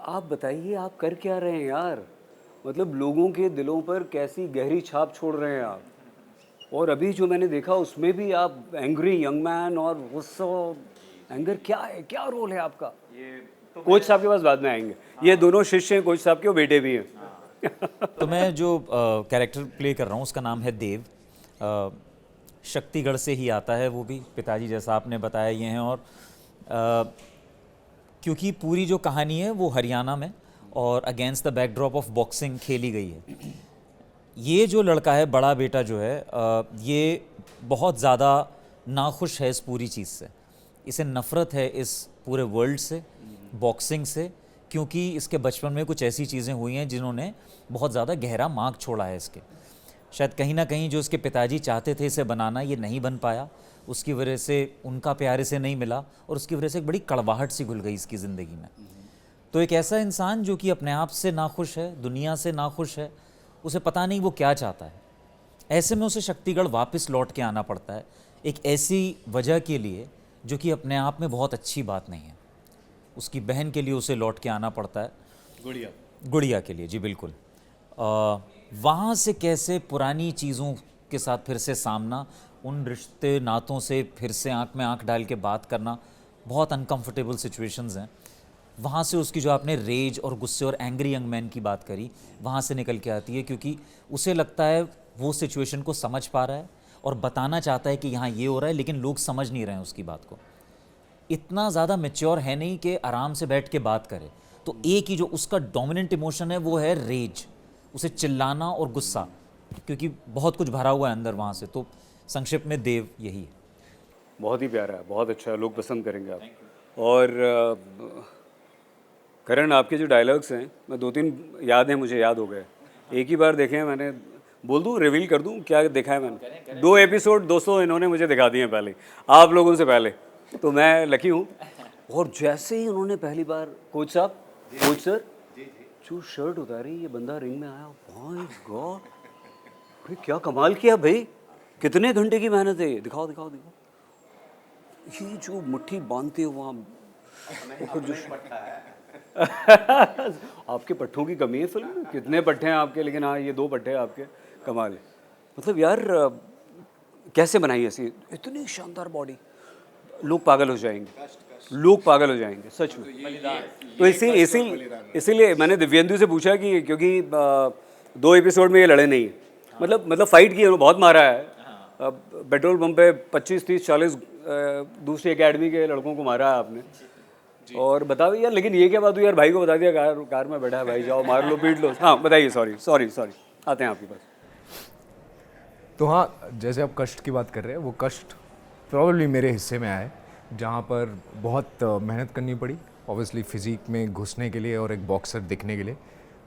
आप बताइए आप कर क्या रहे हैं यार? मतलब लोगों के दिलों पर कैसी गहरी छाप छोड़ रहे हैं आप। और अभी जो मैंने देखा उसमें भी आप एंग्री यंग मैन और गुस्सा एंगर क्या है, क्या रोल है आपका? ये तो कोच साहब के पास बाद में आएंगे। ये दोनों शिष्य हैं कोच साहब के, वो बेटे भी हैं। तो मैं जो कैरेक्टर प्ले कर रहा हूँ उसका नाम है देव। शक्तिगढ़ से ही आता है, वो भी पिताजी जैसा आपने बताया ये हैं। और क्योंकि पूरी जो कहानी है वो हरियाणा में और against the backdrop of boxing खेली गई है। ये जो लड़का है, बड़ा बेटा जो है, ये बहुत ज़्यादा नाखुश है इस पूरी चीज़ से। इसे नफ़रत है इस पूरे वर्ल्ड से, बॉक्सिंग से, क्योंकि इसके बचपन में कुछ ऐसी चीज़ें हुई हैं जिन्होंने बहुत ज़्यादा गहरा मार्क छोड़ा है इसके। शायद कहीं ना कहीं जो इसके पिताजी चाहते थे इसे बनाना, ये नहीं बन पाया। उसकी वजह से उनका प्यार इसे नहीं मिला और उसकी वजह से एक बड़ी कड़वाहट सी घुल गई इसकी ज़िंदगी में। तो एक ऐसा इंसान जो कि अपने आप से नाखुश है, दुनिया से नाखुश है, उसे पता नहीं वो क्या चाहता है। ऐसे में उसे शक्तिगढ़ वापस लौट के आना पड़ता है, एक ऐसी वजह के लिए जो कि अपने आप में बहुत अच्छी बात नहीं है। उसकी बहन के लिए उसे लौट के आना पड़ता है, गुड़िया के लिए, जी बिल्कुल। वहाँ से कैसे पुरानी चीज़ों के साथ फिर से सामना, उन रिश्ते नातों से फिर से आंख में आंख डाल के बात करना, बहुत अनकंफर्टेबल सिचुएशंस हैं। वहाँ से उसकी जो आपने रेज और गुस्से और एंग्री यंग मैन की बात करी, वहाँ से निकल के आती है, क्योंकि उसे लगता है वो सिचुएशन को समझ पा रहा है और बताना चाहता है कि यहाँ ये हो रहा है, लेकिन लोग समझ नहीं रहे हैं उसकी बात को। इतना ज़्यादा मैच्योर है नहीं कि आराम से बैठ के बात करे। तो एक ही जो उसका डोमिनेंट इमोशन है वो है रेज, उसे चिल्लाना और गुस्सा, क्योंकि बहुत कुछ भरा हुआ है अंदर वहाँ से। तो संक्षिप्त में देव यही है। बहुत ही प्यारा है, बहुत अच्छा है, लोग पसंद करेंगे आप। और करण, आपके जो डायलॉग्स हैं, मैं 2-3 याद हैं, मुझे याद हो गए। एक ही बार देखे हैं मैंने। बोल दूँ, रिवील कर दूँ क्या देखा है मैंने? 2 एपिसोड दोस्तों इन्होंने मुझे दिखा दिए हैं पहले, आप लोगों से पहले, तो मैं लकी हूँ। और जैसे ही उन्होंने पहली बार कोच साहब, कोच सर, जो शर्ट उतारी, ये बंदा रिंग में आया, माय गॉड, अरे क्या कमाल किया भाई, कितने घंटे की मेहनत है ये, दिखाओ दिखाओ दिखाओ। ये जो मुट्ठी बांधते हो वहाँ, जो आपके पट्टों की कमी है फिल्म में, कितने पट्टे हैं आपके, लेकिन हाँ ये 2 पट्टे हैं आपके, कमाल है। मतलब यार कैसे बनाई ऐसी इतनी शानदार बॉडी, लोग पागल हो जाएंगे, लोग पागल हो जाएंगे सच में। तो इसीलिए मैंने दिव्येंदु से पूछा कि क्योंकि 2 एपिसोड में ये लड़े नहीं है, मतलब फाइट की, बहुत मारा है। पेट्रोल पंप पे 25, 30, 40 दूसरी एकेडमी के लड़कों को मारा है आपने। और बता यार, लेकिन ये क्या बात हुई यार, भाई को बता दिया कार में बैठा है भाई, जाओ मार लो पीट लो। हाँ बताइए, सॉरी आते हैं आपके पास। तो हाँ, जैसे आप कष्ट की बात कर रहे हैं, वो कष्ट प्रॉब्ली मेरे हिस्से में आया है, जहाँ पर बहुत मेहनत करनी पड़ी ऑब्वियसली फिज़िक में घुसने के लिए और एक बॉक्सर दिखने के लिए।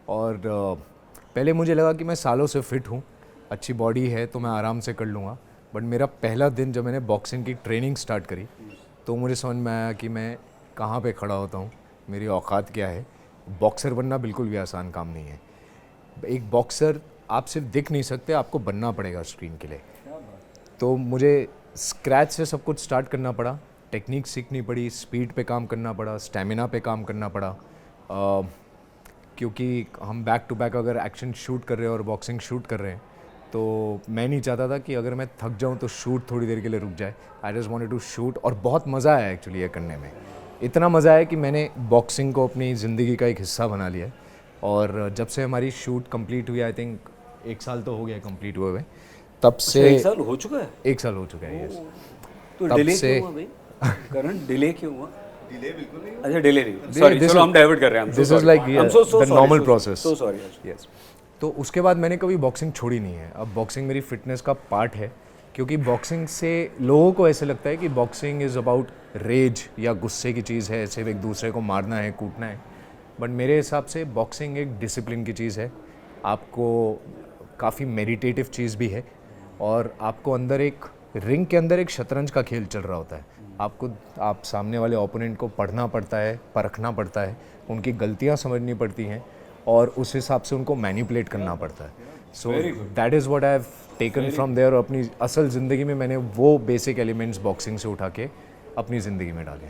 और पहले मुझे लगा कि मैं सालों से फिट हूँ, अच्छी बॉडी है, तो मैं आराम से कर लूँगा। बट मेरा पहला दिन जब मैंने बॉक्सिंग की ट्रेनिंग स्टार्ट करी, तो मुझे समझ में आया कि मैं कहाँ पे खड़ा होता हूँ, मेरी औकात क्या है। बॉक्सर बनना बिल्कुल भी आसान काम नहीं है। एक बॉक्सर आप सिर्फ दिख नहीं सकते, आपको बनना पड़ेगा स्क्रीन के लिए। तो मुझे स्क्रैच से सब कुछ स्टार्ट करना पड़ा, टेक्निक सीखनी पड़ी, स्पीड पे काम करना पड़ा, स्टैमिना पे काम करना पड़ा। क्योंकि हम बैक टू बैक अगर एक्शन शूट कर रहे हैं और बॉक्सिंग शूट कर रहे हैं, तो मैं नहीं चाहता था कि अगर मैं थक जाऊं तो शूट थोड़ी देर के लिए रुक जाए। I just wanted to shoot. और बहुत मज़ा आया एक्चुअली ये करने में, इतना मज़ा आया कि मैंने बॉक्सिंग को अपनी ज़िंदगी का एक हिस्सा बना लिया है। और जब से हमारी शूट कंप्लीट हुई, आई थिंक 1 साल तो हो गया कंप्लीट हुए हुए, तब से 1 साल हो चुका है। 1 साल हो चुका है, यस। तो तब डिले से क्यों हुआ भाई? करण, डिले क्यों हुआ? डिले बिल्कुल नहीं। अच्छा, डिले नहीं, सॉरी, चलो हम डाइवर्ट कर रहे हैं। This is like the normal process. So sorry. Yes. तो उसके बाद मैंने कभी बॉक्सिंग छोड़ी नहीं है। अब बॉक्सिंग मेरी फिटनेस का पार्ट है, क्योंकि बॉक्सिंग से लोगों को ऐसे लगता है कि बॉक्सिंग इज़ अबाउट रेज या गुस्से की चीज़ है, सिर्फ एक दूसरे को मारना है, कूटना है। बट मेरे हिसाब से बॉक्सिंग एक डिसिप्लिन की चीज़ है, आपको काफ़ी मेडिटेटिव चीज़ भी है। और आपको अंदर एक रिंग के अंदर एक शतरंज का खेल चल रहा होता है। आप सामने वाले ओपोनेंट को पढ़ना पड़ता है, परखना पड़ता है, उनकी गलतियाँ समझनी पड़ती हैं और उस हिसाब से उनको मैनिपुलेट करना पड़ता है। So that is what I have taken from there. और अपनी असल ज़िंदगी में मैंने वो बेसिक एलिमेंट्स बॉक्सिंग से उठा के अपनी ज़िंदगी में डाले हैं।